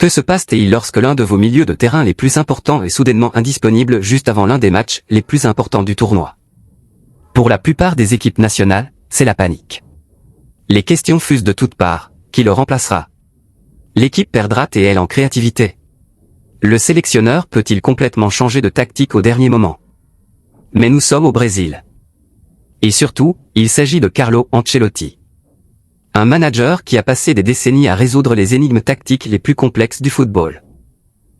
Que se passe-t-il lorsque l'un de vos milieux de terrain les plus importants est soudainement indisponible juste avant l'un des matchs les plus importants du tournoi? Pour la plupart des équipes nationales, c'est la panique. Les questions fusent de toutes parts. Qui le remplacera? L'équipe perdra-t-elle en créativité? Le sélectionneur peut-il complètement changer de tactique au dernier moment? Mais nous sommes au Brésil. Et surtout, il s'agit de Carlo Ancelotti. Un manager qui a passé des décennies à résoudre les énigmes tactiques les plus complexes du football.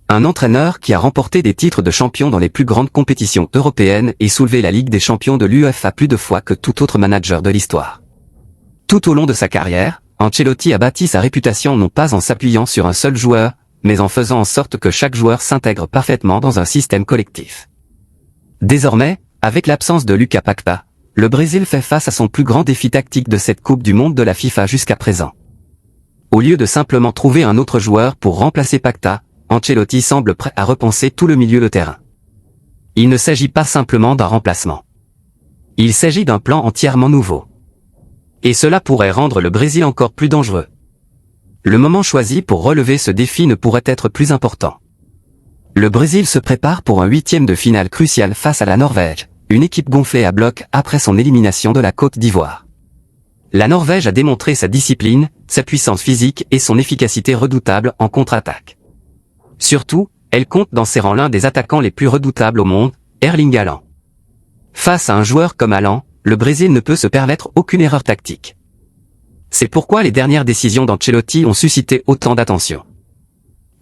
Un entraîneur qui a remporté des titres de champion dans les plus grandes compétitions européennes et soulevé la Ligue des champions de l'UEFA plus de fois que tout autre manager de l'histoire. Tout au long de sa carrière, Ancelotti a bâti sa réputation non pas en s'appuyant sur un seul joueur, mais en faisant en sorte que chaque joueur s'intègre parfaitement dans un système collectif. Désormais, avec l'absence de Lucas Paquetá, le Brésil fait face à son plus grand défi tactique de cette Coupe du Monde de la FIFA jusqu'à présent. Au lieu de simplement trouver un autre joueur pour remplacer Paquetá, Ancelotti semble prêt à repenser tout le milieu de terrain. Il ne s'agit pas simplement d'un remplacement. Il s'agit d'un plan entièrement nouveau. Et cela pourrait rendre le Brésil encore plus dangereux. Le moment choisi pour relever ce défi ne pourrait être plus important. Le Brésil se prépare pour un 8e de finale crucial face à la Norvège, une équipe gonflée à bloc après son élimination de la Côte d'Ivoire. La Norvège a démontré sa discipline, sa puissance physique et son efficacité redoutable en contre-attaque. Surtout, elle compte dans ses rangs l'un des attaquants les plus redoutables au monde, Erling Haaland. Face à un joueur comme Haaland, le Brésil ne peut se permettre aucune erreur tactique. C'est pourquoi les dernières décisions d'Ancelotti ont suscité autant d'attention.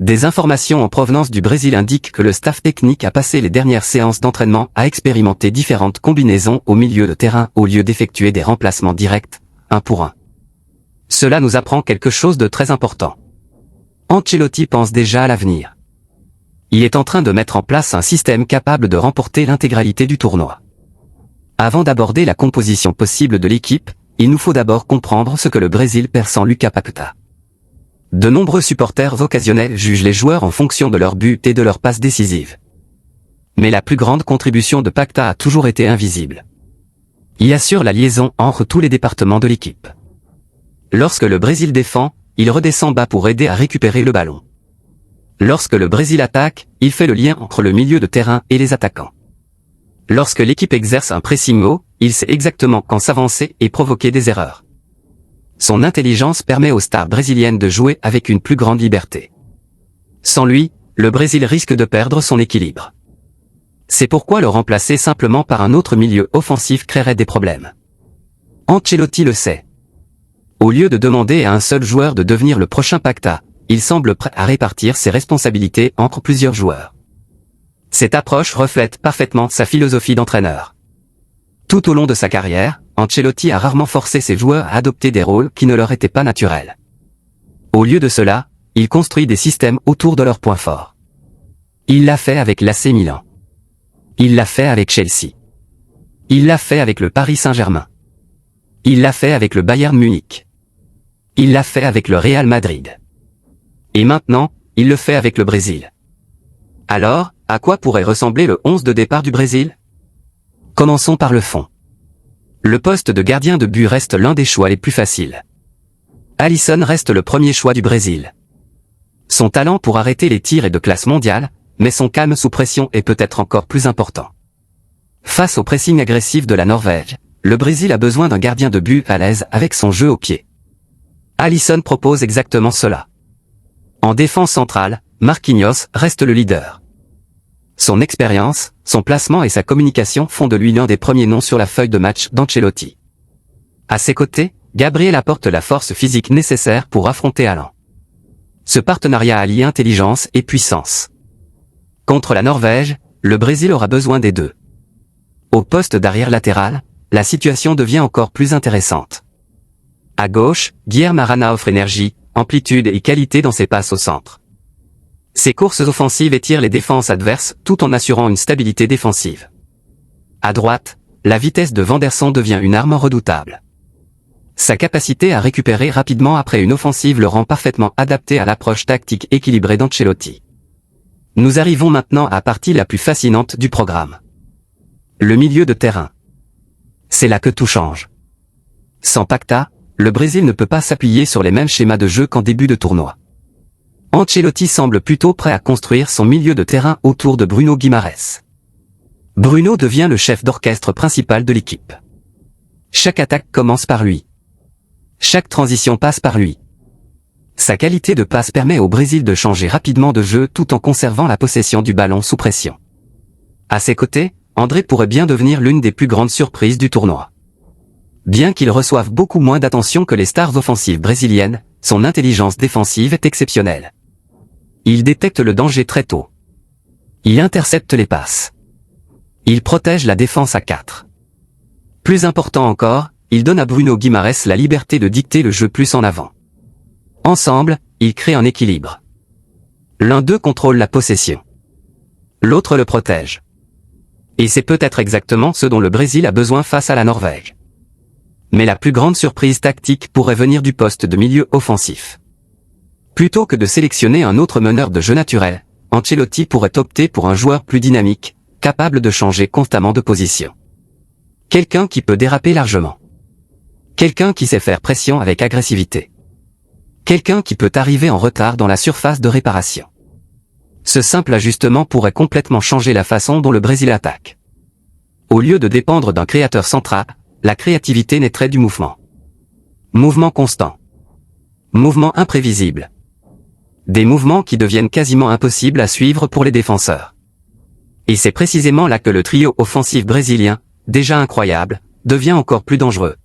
Des informations en provenance du Brésil indiquent que le staff technique a passé les dernières séances d'entraînement à expérimenter différentes combinaisons au milieu de terrain au lieu d'effectuer des remplacements directs, un pour un. Cela nous apprend quelque chose de très important. Ancelotti pense déjà à l'avenir. Il est en train de mettre en place un système capable de remporter l'intégralité du tournoi. Avant d'aborder la composition possible de l'équipe, il nous faut d'abord comprendre ce que le Brésil perd sans Lucas Paquetá. De nombreux supporters occasionnels jugent les joueurs en fonction de leur but et de leurs passes décisives. Mais la plus grande contribution de Paquetá a toujours été invisible. Il assure la liaison entre tous les départements de l'équipe. Lorsque le Brésil défend, il redescend bas pour aider à récupérer le ballon. Lorsque le Brésil attaque, il fait le lien entre le milieu de terrain et les attaquants. Lorsque l'équipe exerce un pressing haut, il sait exactement quand s'avancer et provoquer des erreurs. Son intelligence permet aux stars brésiliennes de jouer avec une plus grande liberté. Sans lui, le Brésil risque de perdre son équilibre. C'est pourquoi le remplacer simplement par un autre milieu offensif créerait des problèmes. Ancelotti le sait. Au lieu de demander à un seul joueur de devenir le prochain Paquetá, il semble prêt à répartir ses responsabilités entre plusieurs joueurs. Cette approche reflète parfaitement sa philosophie d'entraîneur. Tout au long de sa carrière, Ancelotti a rarement forcé ses joueurs à adopter des rôles qui ne leur étaient pas naturels. Au lieu de cela, il construit des systèmes autour de leurs points forts. Il l'a fait avec l'AC Milan. Il l'a fait avec Chelsea. Il l'a fait avec le Paris Saint-Germain. Il l'a fait avec le Bayern Munich. Il l'a fait avec le Real Madrid. Et maintenant, il le fait avec le Brésil. Alors, à quoi pourrait ressembler le 11 de départ du Brésil? Commençons par le fond. Le poste de gardien de but reste l'un des choix les plus faciles. Alisson reste le premier choix du Brésil. Son talent pour arrêter les tirs est de classe mondiale, mais son calme sous pression est peut-être encore plus important. Face au pressing agressif de la Norvège, le Brésil a besoin d'un gardien de but à l'aise avec son jeu au pied. Alisson propose exactement cela. En défense centrale, Marquinhos reste le leader. Son expérience, son placement et sa communication font de lui l'un des premiers noms sur la feuille de match d'Ancelotti. À ses côtés, Gabriel apporte la force physique nécessaire pour affronter Haaland. Ce partenariat allie intelligence et puissance. Contre la Norvège, le Brésil aura besoin des deux. Au poste d'arrière latéral, la situation devient encore plus intéressante. À gauche, Guilherme Arana offre énergie, amplitude et qualité dans ses passes au centre. Ses courses offensives étirent les défenses adverses tout en assurant une stabilité défensive. À droite, la vitesse de Vanderson devient une arme redoutable. Sa capacité à récupérer rapidement après une offensive le rend parfaitement adapté à l'approche tactique équilibrée d'Ancelotti. Nous arrivons maintenant à la partie la plus fascinante du programme. Le milieu de terrain. C'est là que tout change. Sans Paquetá, le Brésil ne peut pas s'appuyer sur les mêmes schémas de jeu qu'en début de tournoi. Ancelotti semble plutôt prêt à construire son milieu de terrain autour de Bruno Guimaraes. Bruno devient le chef d'orchestre principal de l'équipe. Chaque attaque commence par lui. Chaque transition passe par lui. Sa qualité de passe permet au Brésil de changer rapidement de jeu tout en conservant la possession du ballon sous pression. À ses côtés, André pourrait bien devenir l'une des plus grandes surprises du tournoi. Bien qu'il reçoive beaucoup moins d'attention que les stars offensives brésiliennes, son intelligence défensive est exceptionnelle. Il détecte le danger très tôt. Il intercepte les passes. Il protège la défense à 4. Plus important encore, il donne à Bruno Guimaraes la liberté de dicter le jeu plus en avant. Ensemble, ils créent un équilibre. L'un d'eux contrôle la possession. L'autre le protège. Et c'est peut-être exactement ce dont le Brésil a besoin face à la Norvège. Mais la plus grande surprise tactique pourrait venir du poste de milieu offensif. Plutôt que de sélectionner un autre meneur de jeu naturel, Ancelotti pourrait opter pour un joueur plus dynamique, capable de changer constamment de position. Quelqu'un qui peut déraper largement. Quelqu'un qui sait faire pression avec agressivité. Quelqu'un qui peut arriver en retard dans la surface de réparation. Ce simple ajustement pourrait complètement changer la façon dont le Brésil attaque. Au lieu de dépendre d'un créateur central, la créativité naîtrait du mouvement. Mouvement constant. Mouvement imprévisible. Des mouvements qui deviennent quasiment impossibles à suivre pour les défenseurs. Et c'est précisément là que le trio offensif brésilien, déjà incroyable, devient encore plus dangereux.